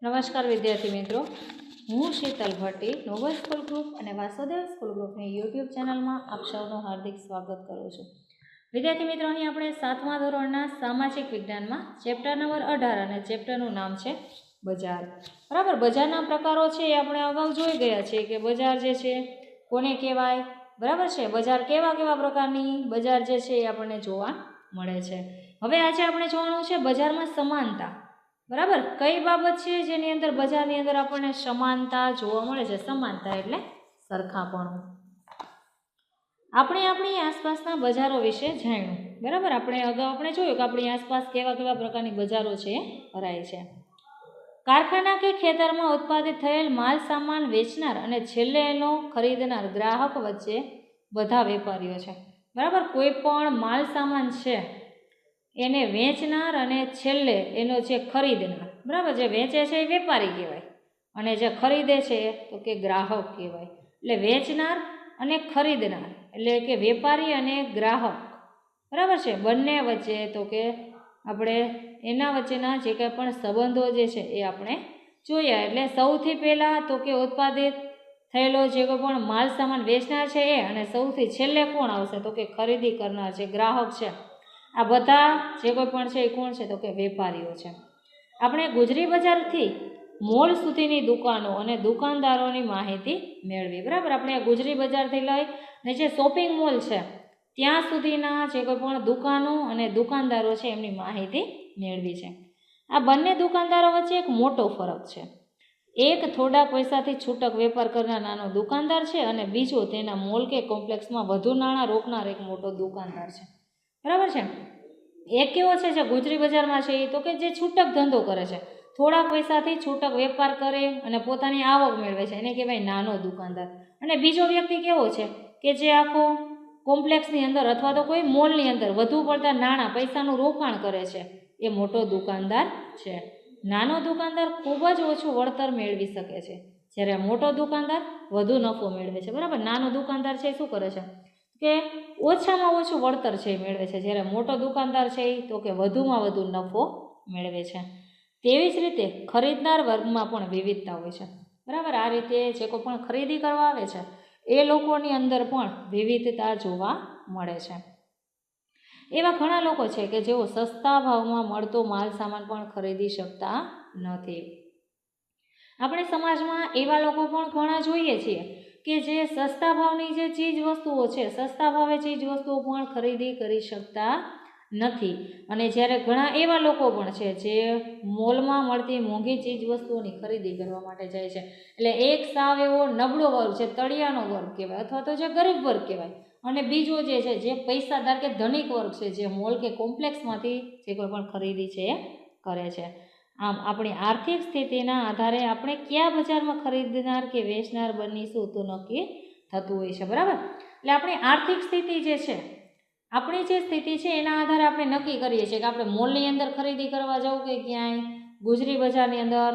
નમસ્કાર વિદ્યાર્થી મિત્રો, હું Shital Bhatti Noble school group અને વાસુદેવ સ્કૂલ ગ્રુપની યુટ્યુબ ચેનલમાં આપ સૌનું હાર્દિક સ્વાગત કરું છું. વિદ્યાર્થી મિત્રો, અહીં આપણે 7મા ધોરણના સામાજિક વિજ્ઞાનમાં ચેપ્ટર નંબર 18 અને ચેપ્ટરનું નામ છે બજાર. બરાબર, બજારના પ્રકારો છે એ આપણે અગાઉ જોઈ ગયા છીએ કે બજાર જે છે કોને કહેવાય. બરાબર છે, બજાર કેવા કેવા પ્રકારની બજાર જે છે એ આપણને જોવા મળે છે. હવે આજે આપણે જોવાનું છે બજારમાં સમાનતા. બરાબર, કઈ બાબત છે જેની અંદર બજારની અંદર આપણને સમાનતા જોવા મળે છે. સમાનતા એટલે સરખાપણું. આપણે આપણી આસપાસના બજારો વિશે જાણ્યું. બરાબર, આપણે જોયું કે આપણી આસપાસ કેવા કેવા પ્રકારની બજારો છે ભરાય છે. કારખાના કે ખેતરમાં ઉત્પાદિત થયેલ માલ સામાન વેચનાર અને છેલ્લે એનો ખરીદનાર ગ્રાહક વચ્ચે બધા વેપારીઓ છે. બરાબર, કોઈ પણ માલ સામાન છે એને વેચનાર અને છેલ્લે એનો જે ખરીદનાર, બરાબર, જે વેચે છે એ વેપારી કહેવાય અને જે ખરીદે છે તો કે ગ્રાહક કહેવાય. એટલે વેચનાર અને ખરીદનાર એટલે કે વેપારી અને ગ્રાહક, બરાબર છે, બંને વચ્ચે તો કે આપણે એના વચ્ચેના જે કંઈ પણ સંબંધો જે છે એ આપણે જોયા. એટલે સૌથી પહેલાં તો કે ઉત્પાદિત થયેલો જે કોઈ પણ માલ સામાન વેચનાર છે એ, અને સૌથી છેલ્લે કોણ આવશે તો કે ખરીદી કરનાર જે ગ્રાહક છે. આ બધા જે કોઈ પણ છે એ કોણ છે તો કે વેપારીઓ છે. આપણે ગુજરી બજારથી મોલ સુધીની દુકાનો અને દુકાનદારોની માહિતી મેળવી. બરાબર, આપણે ગુજરી બજારથી લઈ ને જે શોપિંગ મોલ છે ત્યાં સુધીના જે કોઈ પણ દુકાનો અને દુકાનદારો છે એમની માહિતી મેળવી છે. આ બંને દુકાનદારો વચ્ચે એક મોટો ફરક છે. એક થોડા પૈસાથી છૂટક વેપાર કરનાર નાનો દુકાનદાર છે અને બીજો તેના મોલ કે કોમ્પ્લેક્સમાં વધુ નાણાં રોકનાર એક મોટો દુકાનદાર છે. બરાબર છે, એક કેવો છે જે ગુજરી બજારમાં છે એ તો કે જે છૂટક ધંધો કરે છે, થોડા પૈસાથી છૂટક વેપાર કરે અને પોતાની આવક મેળવે છે, એને કહેવાય નાનો દુકાનદાર. અને બીજો વ્યક્તિ કેવો છે કે જે આખો કોમ્પ્લેક્સની અંદર અથવા તો કોઈ મોલની અંદર વધુ પડતા નાણાં પૈસાનું રોકાણ કરે છે, એ મોટો દુકાનદાર છે. નાનો દુકાનદાર ખૂબ જ ઓછું વળતર મેળવી શકે છે, જ્યારે મોટો દુકાનદાર વધુ નફો મેળવે છે. બરાબર, નાનો દુકાનદાર છે એ શું કરે છે કે ઓછામાં ઓછું વળતર છે એ મેળવે છે, જ્યારે મોટો દુકાનદાર છે એ તો કે વધુમાં વધુ નફો મેળવે છે. તેવી જ રીતે ખરીદનાર વર્ગમાં પણ વિવિધતા હોય છે. બરાબર, આ રીતે જે કોઈ પણ ખરીદી કરવા આવે છે એ લોકોની અંદર પણ વિવિધતા જોવા મળે છે. એવા ઘણા લોકો છે કે જેઓ સસ્તા ભાવમાં મળતો માલ સામાન પણ ખરીદી શકતા નથી. આપણે સમાજમાં એવા લોકો પણ ઘણા જોઈએ છીએ કે જે સસ્તા ભાવની જે ચીજ વસ્તુઓ છે, સસ્તા ભાવે ચીજ વસ્તુઓ પણ ખરીદી કરી શકતા નથી. અને જ્યારે ઘણા એવા લોકો પણ છે જે મોલમાં મળતી મોંઘી ચીજ વસ્તુઓની ખરીદી કરવા માટે જાય છે. એટલે એક સાવ એવો નબળો વર્ગ છે, તળિયાનો વર્ગ કહેવાય અથવા તો જે ગરીબ વર્ગ કહેવાય, અને બીજો જે છે જે પૈસાદાર કે ધનિક વર્ગ છે જે મોલ કે કોમ્પ્લેક્સમાંથી જે કોઈ પણ ખરીદી છે એ કરે છે. આમ આપણી આર્થિક સ્થિતિના આધારે આપણે કયા બજારમાં ખરીદનાર કે વેચનાર બનીશું તો નક્કી થતું હોય છે. બરાબર, એટલે આપણી આર્થિક સ્થિતિ જે છે, આપણી જે સ્થિતિ છે એના આધારે આપણે નક્કી કરીએ છીએ કે આપણે મોલની અંદર ખરીદી કરવા જવું કે ક્યાંય ગુજરી બજારની અંદર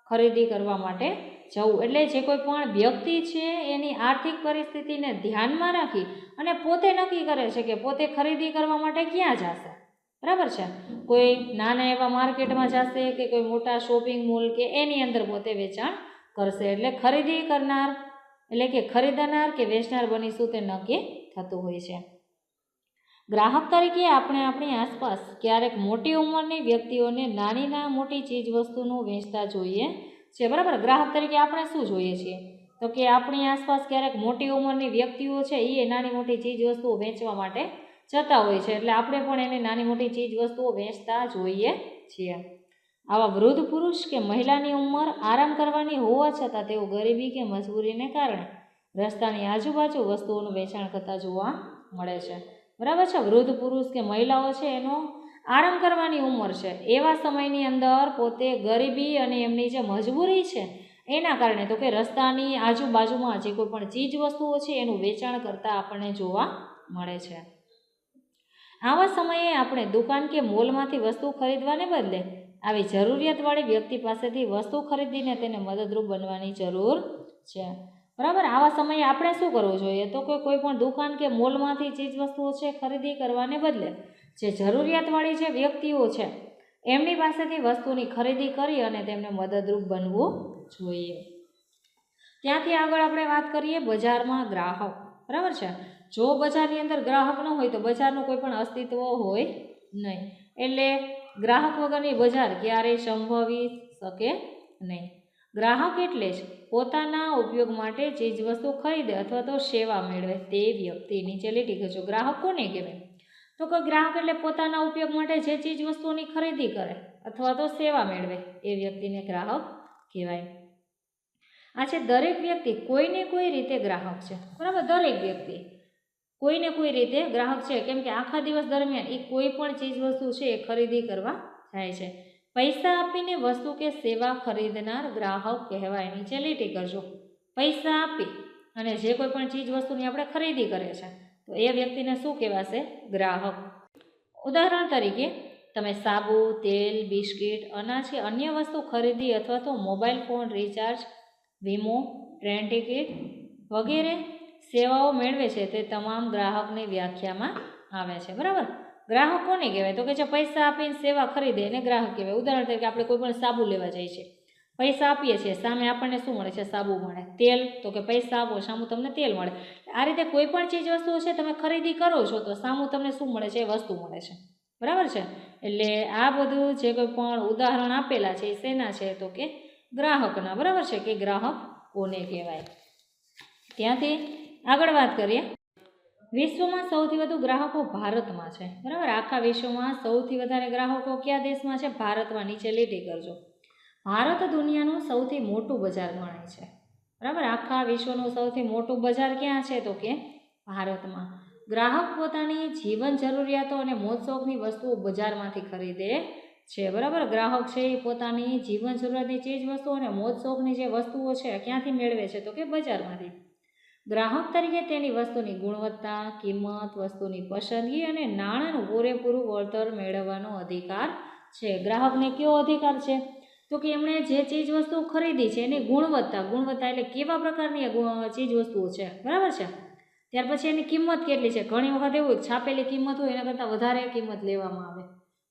ખરીદી કરવા માટે જવું. એટલે જે કોઈ પણ વ્યક્તિ છે એની આર્થિક પરિસ્થિતિને ધ્યાનમાં રાખી અને પોતે નક્કી કરે છે કે પોતે ખરીદી કરવા માટે ક્યાં જશે. બરાબર છે, કોઈ નાના એવા માર્કેટમાં જશે કે કોઈ મોટા શોપિંગ મોલ કે એની અંદર પોતે વેચાણ કરશે. એટલે ખરીદી કરનાર એટલે કે ખરીદનાર કે વેચનાર બનીશું તે નક્કી થતું હોય છે. ગ્રાહક તરીકે આપણે આપણી આસપાસ ક્યારેક મોટી ઉંમરની વ્યક્તિઓને નાની મોટી ચીજ વસ્તુનું વેચતા જોઈએ છે. બરાબર, ગ્રાહક તરીકે આપણે શું જોઈએ છીએ તો કે આપણી આસપાસ ક્યારેક મોટી ઉંમરની વ્યક્તિઓ છે એ નાની મોટી ચીજ વસ્તુઓ વેચવા માટે જતા હોય છે, એટલે આપણે પણ એને નાની મોટી ચીજ વસ્તુઓ વેચતા જોઈએ છીએ. આવા વૃદ્ધ પુરુષ કે મહિલાની ઉંમર આરામ કરવાની હોવા છતાં તેઓ ગરીબી કે મજબૂરીને કારણે રસ્તાની આજુબાજુ વસ્તુઓનું વેચાણ કરતા જોવા મળે છે. બરાબર છે, વૃદ્ધ પુરુષ કે મહિલાઓ છે એનો આરામ કરવાની ઉંમર છે, એવા સમયની અંદર પોતે ગરીબી અને એમની જે મજબૂરી છે એના કારણે તો કે રસ્તાની આજુબાજુમાં જે કોઈ પણ ચીજ વસ્તુઓ છે એનું વેચાણ કરતા આપણને જોવા મળે છે. આવા સમયે આપણે દુકાન કે મોલમાંથી વસ્તુ ખરીદવાને બદલે આવી જરૂરિયાતવાળી વ્યક્તિ પાસેથી વસ્તુ ખરીદીને તેને મદદરૂપ બનવાની જરૂર છે. બરાબર, આવા સમયે આપણે શું કરવું જોઈએ તો કે કોઈ પણ દુકાન કે મોલમાંથી ચીજ વસ્તુઓ છે ખરીદી કરવાને બદલે જે જરૂરિયાતવાળી જે વ્યક્તિઓ છે એમની પાસેથી વસ્તુની ખરીદી કરી અને તેમને મદદરૂપ બનવું જોઈએ. ત્યાંથી આગળ આપણે વાત કરીએ બજારમાં ગ્રાહક. બરાબર છે. જો બજારની અંદર ગ્રાહક ન હોય તો બજારનું કોઈ પણ અસ્તિત્વ હોય નહીં. એટલે ગ્રાહક વગરની બજાર ક્યારેય સંભવી શકે નહીં. ગ્રાહક એટલે જ પોતાના ઉપયોગ માટે ચીજવસ્તુ ખરીદે અથવા તો સેવા મેળવે તે વ્યક્તિ. નીચે લીટી કરજો. ગ્રાહક કોને કહેવાય? તો કે ગ્રાહક એટલે પોતાના ઉપયોગ માટે જે ચીજવસ્તુઓની ખરીદી કરે અથવા તો સેવા મેળવે એ વ્યક્તિને ગ્રાહક કહેવાય. આ છે દરેક વ્યક્તિ કોઈને કોઈ રીતે ગ્રાહક છે. બરાબર, દરેક વ્યક્તિ કોઈને કોઈ રીતે ગ્રાહક છે. કેમ કે આખા દિવસ દરમિયાન એ કોઈ પણ ચીજવસ્તુ છે એ ખરીદી કરવા જાય છે. પૈસા આપીને વસ્તુ કે સેવા ખરીદનાર ગ્રાહક કહેવાય. નીચે લીટી કરજો. પૈસા આપી અને જે કોઈ પણ ચીજ વસ્તુની આપણે ખરીદી કરે છે તો એ વ્યક્તિને શું કહેવાશે? ગ્રાહક. ઉદાહરણ તરીકે તમે સાબુ, તેલ, બિસ્કિટ, અનાજ કે અન્ય વસ્તુ ખરીદી અથવા તો મોબાઈલ ફોન રિચાર્જ, વીમો, ટ્રેન ટિકિટ વગેરે સેવાઓ મેળવે છે તે તમામ ગ્રાહકની વ્યાખ્યામાં આવે છે. બરાબર, ગ્રાહક કોને કહેવાય? તો કે જે પૈસા આપીને સેવા ખરીદે એને ગ્રાહક કહેવાય. ઉદાહરણ તરીકે આપણે કોઈ પણ સાબુ લેવા જઈએ છીએ, પૈસા આપીએ છીએ, સામે આપણને શું મળે છે? સાબુ મળે. તેલ, તો કે પૈસા આપો, સામું તમને તેલ મળે. આ રીતે કોઈ પણ ચીજ વસ્તુઓ છે તમે ખરીદી કરો છો તો સામું તમને શું મળે છે? વસ્તુ મળે છે. બરાબર છે. એટલે આ બધું જે કોઈ પણ ઉદાહરણ આપેલા છે એ શેના છે? તો કે ગ્રાહકના. બરાબર છે, કે ગ્રાહક કોને કહેવાય. ત્યાંથી આગળ વાત કરીએ. વિશ્વમાં સૌથી વધુ ગ્રાહકો ભારતમાં છે. બરાબર, આખા વિશ્વમાં સૌથી વધારે ગ્રાહકો કયા દેશમાં છે? ભારતમાં. નીચે લીટી કરજો. ભારત દુનિયાનું સૌથી મોટું બજાર ગણાય છે. બરાબર, આખા વિશ્વનું સૌથી મોટું બજાર ક્યાં છે? તો કે ભારતમાં. ગ્રાહક પોતાની જીવન જરૂરિયાતો અને મોજશોખની વસ્તુઓ બજારમાંથી ખરીદે છે. બરાબર, ગ્રાહક છે એ પોતાની જીવન જરૂરિયાતની ચીજ વસ્તુઓ અને મોજશોખની જે વસ્તુઓ છે ક્યાંથી મેળવે છે? તો કે બજારમાંથી. ગ્રાહક તરીકે તેની વસ્તુની ગુણવત્તા, કિંમત, વસ્તુની પસંદગી અને નાણાંનું પૂરેપૂરું વળતર મેળવવાનો અધિકાર છે. ગ્રાહકને કયો અધિકાર છે? તો કે એમણે જે ચીજ વસ્તુ ખરીદી છે એની ગુણવત્તા એટલે કેવા પ્રકારની ચીજ વસ્તુઓ છે. બરાબર છે. ત્યાર પછી એની કિંમત કેટલી છે? ઘણી વખત એવું છાપેલી કિંમત હોય એના કરતાં વધારે કિંમત લેવામાં આવે.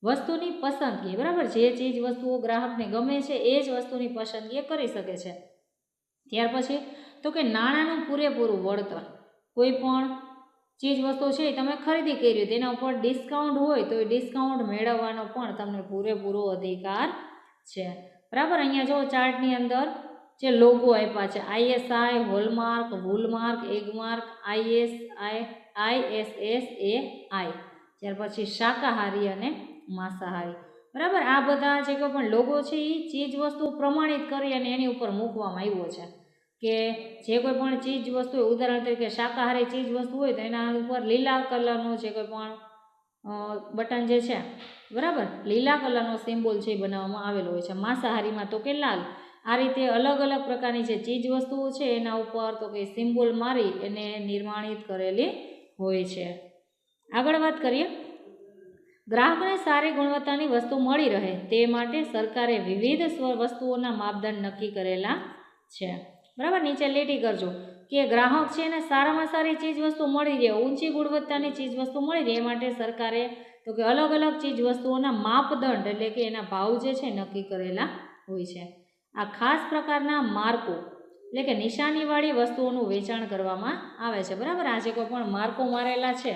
વસ્તુની પસંદગી. બરાબર, જે ચીજ વસ્તુઓ ગ્રાહકને ગમે છે એ જ વસ્તુની પસંદગી કરી શકે છે. ત્યાર પછી તો કે નાણાંનું પૂરેપૂરું વળતર. કોઈ પણ ચીજ વસ્તુ છે એ તમે ખરીદી કરી તેના ઉપર ડિસ્કાઉન્ટ હોય તો એ ડિસ્કાઉન્ટ મેળવવાનો પણ તમને પૂરેપૂરો અધિકાર છે. બરાબર, અહીંયા જો ચાર્ટની અંદર જે લોગો આપ્યા છે, ISI, હોલમાર્ક, વૂલમાર્ક, એગમાર્ક, ISSAI, ત્યાર પછી શાકાહારી અને માંસાહારી. બરાબર, આ બધા જે કોઈ પણ લોગો છે એ ચીજ વસ્તુ પ્રમાણિત કરી અને એની ઉપર મૂકવામાં આવ્યો છે કે જે કોઈ પણ ચીજ વસ્તુ હોય, ઉદાહરણ તરીકે શાકાહારી ચીજ વસ્તુ હોય તો એના ઉપર લીલા કલરનો જે કોઈ પણ બટન જે છે, બરાબર, લીલા કલરનો સિમ્બોલ છે એ બનાવવામાં આવેલો હોય છે. માંસાહારીમાં તો કે લાલ. આ રીતે અલગ અલગ પ્રકારની જે ચીજ વસ્તુઓ છે એના ઉપર તો કે સિમ્બોલ મારી એને નિર્માણિત કરેલી હોય છે. આગળ વાત કરીએ. ગ્રાહકને સારી ગુણવત્તાની વસ્તુ મળી રહે તે માટે સરકારે વિવિધ વસ્તુઓના માપદંડ નક્કી કરેલા છે. બરાબર, નીચે લીટી કરજો કે ગ્રાહક છે એને સારામાં સારી ચીજ વસ્તુ મળી રહે, ઊંચી ગુણવત્તાની ચીજ વસ્તુ મળી રહે એ માટે સરકારે તો કે અલગ અલગ ચીજ વસ્તુઓના માપદંડ એટલે કે એના ભાવ જે છે નક્કી કરેલા હોય છે. આ ખાસ પ્રકારના માર્કો એટલે કે નિશાનીવાળી વસ્તુઓનું વેચાણ કરવામાં આવે છે. બરાબર, આ જે કોઈ પણ માર્કો મારેલા છે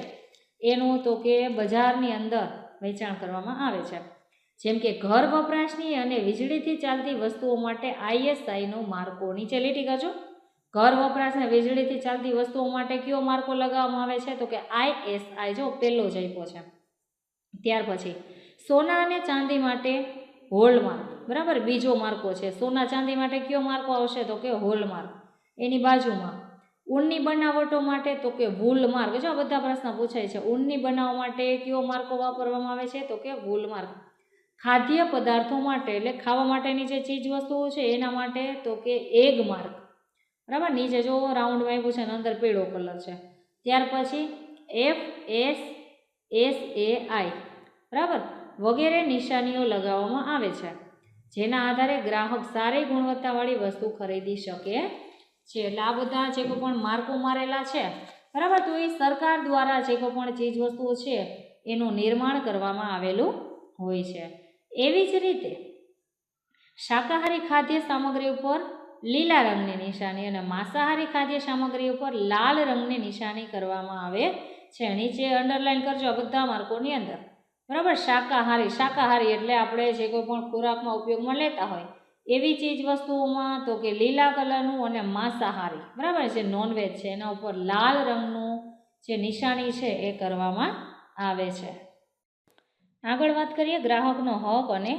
એનું તો કે બજારની અંદર વેચાણ કરવામાં આવે છે. જેમ કે ઘર વપરાશની અને વીજળીથી ચાલતી વસ્તુઓ માટે ISIનો માર્કો. નીચે લીટી કરજો. ઘર વપરાશ અને વીજળીથી ચાલતી વસ્તુઓ માટે કયો માર્કો લગાવવામાં આવે છે? તો કે ISI. જો પહેલો જ આપ્યો છે. ત્યાર પછી સોના અને ચાંદી માટે હોલમાર્ક. બરાબર, બીજો માર્કો છે. સોના ચાંદી માટે કયો માર્કો આવશે? તો કે હોલમાર્ક. એની બાજુમાં ઊનની બનાવટો માટે તો કે વૂલમાર્ક. જો બધા પ્રશ્ન પૂછાય છે. ઊનની બનાવવા માટે કયો માર્કો વાપરવામાં આવે છે? તો કે વૂલમાર્ક. ખાદ્ય પદાર્થો માટે એટલે ખાવા માટેની જે ચીજ વસ્તુઓ છે એના માટે તો કે એગ માર્ક. બરાબર, નીચે જો રાઉન્ડમાં આવ્યું છે અને અંદર પીળો કલર છે. ત્યાર પછી FSSAI, બરાબર, વગેરે નિશાનીઓ લગાવવામાં આવે છે જેના આધારે ગ્રાહક સારી ગુણવત્તાવાળી વસ્તુ ખરીદી શકે છે. એટલે આ બધા જે કોઈ પણ માર્કો મારેલા છે, બરાબર, તો એ સરકાર દ્વારા જે કોઈ પણ ચીજ વસ્તુઓ છે એનું નિર્માણ કરવામાં આવેલું હોય છે. એવી જ રીતે શાકાહારી ખાદ્ય સામગ્રી ઉપર લીલા રંગની નિશાની અને માંસાહારી ખાદ્ય સામગ્રી ઉપર લાલ રંગની નિશાની કરવામાં આવે છે. નીચે અંડરલાઈન કરજો આ બધા માર્કોની અંદર. બરાબર. શાકાહારી એટલે આપણે જે કોઈ પણ ખોરાકમાં ઉપયોગમાં લેતા હોય એવી ચીજ વસ્તુઓમાં તો કે લીલા કલરનું, અને માંસાહારી બરાબર જે નોનવેજ છે એના ઉપર લાલ રંગનું જે નિશાની છે એ કરવામાં આવે છે. આગળ વાત કરીએ ગ્રાહકનો હક અને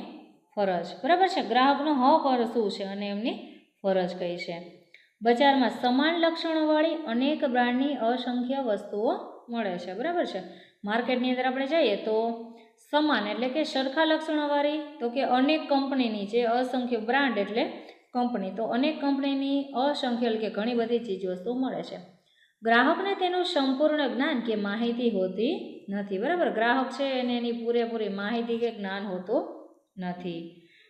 ફરજ. બરાબર છે. ગ્રાહકનો હક શું છે અને એમની ફરજ કઈ છે. બજારમાં સમાન લક્ષણોવાળી અનેક બ્રાન્ડની અસંખ્ય વસ્તુઓ મળે છે. બરાબર છે. માર્કેટની અંદર આપણે જઈએ તો સમાન એટલે કે સરખા લક્ષણોવાળી, તો કે અનેક કંપનીની જે અસંખ્ય બ્રાન્ડ એટલે કંપની, તો અનેક કંપનીની અસંખ્ય એટલે કે ઘણી બધી ચીજ વસ્તુઓ મળે છે. ગ્રાહકને તેનું સંપૂર્ણ જ્ઞાન કે માહિતી હોતી નથી. બરાબર. ગ્રાહક છે એને એની પૂરેપૂરી માહિતી કે જ્ઞાન હોતું નથી.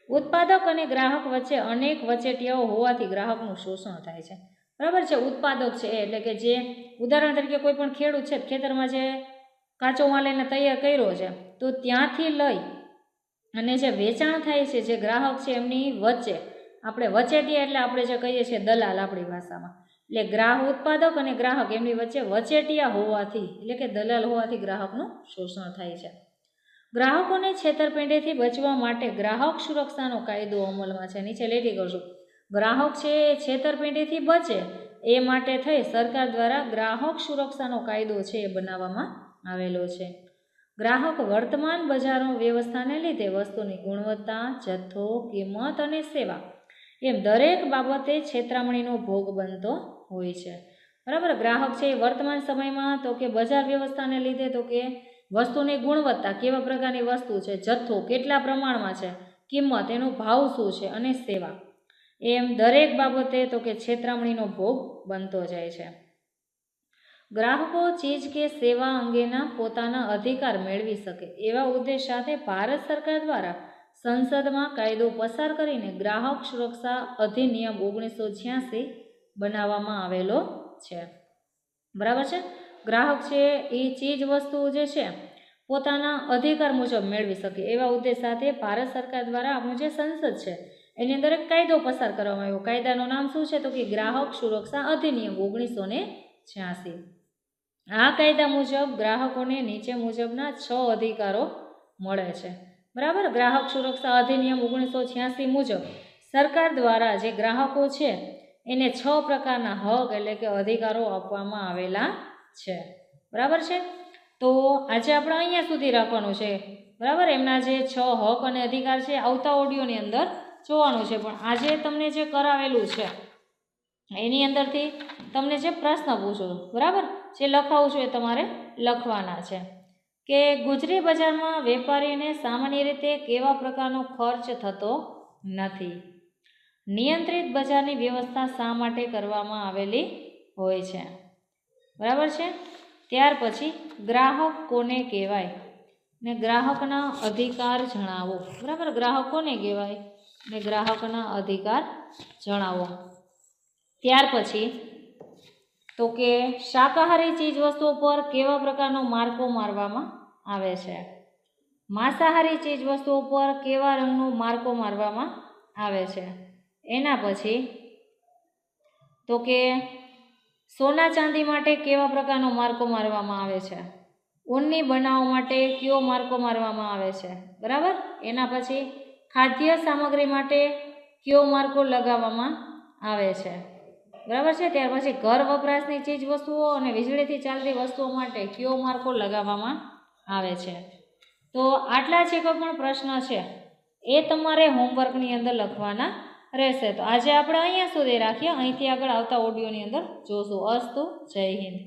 ઉત્પાદક અને ગ્રાહક વચ્ચે અનેક વચેટિયાઓ હોવાથી ગ્રાહકનું શોષણ થાય છે. બરાબર છે. ઉત્પાદક છે એટલે કે જે ઉદાહરણ તરીકે કોઈ પણ ખેડૂત છે ખેતરમાં જે કાચો માલ એને તૈયાર કર્યો છે તો ત્યાંથી લઈ અને જે વેચાણ થાય છે જે ગ્રાહક છે એમની વચ્ચે આપણે વચેટિયા એટલે આપણે જે કહીએ છીએ દલાલ આપણી ભાષામાં, એટલે ઉત્પાદક અને ગ્રાહક એમની વચ્ચે વચેટિયા હોવાથી એટલે કે દલાલ હોવાથી ગ્રાહકનું શોષણ થાય છે. ગ્રાહકોને છેતરપિંડીથી બચવા માટે ગ્રાહક સુરક્ષાનો કાયદો અમલમાં છે. નીચે લીટી કરશું. ગ્રાહક છે એ છેતરપિંડીથી બચે એ માટે થઈ સરકાર દ્વારા ગ્રાહક સુરક્ષાનો કાયદો છે એ બનાવવામાં આવેલો છે. ગ્રાહક વર્તમાન બજારો વ્યવસ્થાને લીધે વસ્તુની ગુણવત્તા, જથ્થો, કિંમત અને સેવા એમ દરેક બાબતે છેતરામણીનો ભોગ બનતો હોય છે. બરાબર. ગ્રાહક છે એ વર્તમાન સમયમાં તો કે બજાર વ્યવસ્થાને લીધે તો કે વસ્તુની ગુણવત્તા, કેવા પ્રકારની વસ્તુ છે, જથ્થો કેટલા પ્રમાણમાં છે, કિંમત એનો ભાવ શું છે અને સેવા એમ દરેક બાબતે તો કે છેતરામણીનો ભોગ બનતો જાય છે. ગ્રાહકો ચીજ કે સેવા અંગેના પોતાના અધિકાર મેળવી શકે એવા ઉદ્દેશ સાથે ભારત સરકાર દ્વારા સંસદમાં કાયદો પસાર કરીને ગ્રાહક સુરક્ષા અધિનિયમ 1986 બનાવવામાં આવેલો છે. બરાબર છે. ગ્રાહક છે એ ચીજ વસ્તુ જે છે પોતાના અધિકાર મુજબ મેળવી શકે એવા ઉદ્દેશ સાથે ભારત સરકાર દ્વારા આપણું જે સંસદ છે એની અંદર એક કાયદો પસાર કરવામાં આવ્યો. કાયદાનું નામ શું છે તો કે ગ્રાહક સુરક્ષા અધિનિયમ 1986. આ કાયદા મુજબ ગ્રાહકોને નીચે મુજબના 6 અધિકારો મળે છે. બરાબર. ગ્રાહક સુરક્ષા અધિનિયમ 1986 મુજબ સરકાર દ્વારા જે ગ્રાહકો છે એને 6 પ્રકારના હક એટલે કે અધિકારો આપવામાં આવેલા છે. બરાબર છે. તો આજે આપણે અહીંયા સુધી રાખવાનું છે. બરાબર. એમના જે 6 હક અને અધિકાર છે આવતા ઓડિયોની અંદર જોવાનું છે. પણ આજે તમને જે કરાવેલું છે એની અંદરથી તમને જે પ્રશ્ન પૂછો બરાબર જે લખાવું છું એ તમારે લખવાના છે કે ગુજરી બજારમાં વેપારીને સામાન્ય રીતે કેવા પ્રકારનો ખર્ચ થતો નથી. નિયંત્રિત બજારની વ્યવસ્થા શા માટે કરવામાં આવેલી હોય છે. બરાબર છે. ત્યાર પછી ગ્રાહક કોને કહેવાય ને ગ્રાહકના અધિકાર જણાવો. બરાબર. ગ્રાહક કોને કહેવાય ને ગ્રાહકના અધિકાર જણાવો. ત્યાર પછી તો કે શાકાહારી ચીજ વસ્તુઓ પર કેવા પ્રકારનો માર્કો મારવામાં આવે છે. માંસાહારી ચીજ વસ્તુઓ પર કેવા રંગનો માર્કો મારવામાં આવે છે. એના પછી તો કે સોના ચાંદી માટે કેવા પ્રકારનો માર્કો મારવામાં આવે છે. ઊનની બનાવવા માટે કયો માર્કો મારવામાં આવે છે. બરાબર. એના પછી ખાદ્ય સામગ્રી માટે કયો માર્કો લગાવવામાં આવે છે. બરાબર છે. ત્યાર પછી ઘર વપરાશની ચીજ વસ્તુઓ અને વીજળીથી ચાલતી વસ્તુઓ માટે કયો માર્કો લગાવવામાં આવે છે. તો આટલા જે કોઈ પણ પ્રશ્ન છે એ તમારે હોમવર્કની અંદર લખવાના રહેશે. તો આજે આપણે અહીંયા સુધી રાખીએ. અહીંથી આગળ આવતા ઓડિયોની અંદર જોશું. અસ્તુ. જય હિન્દ.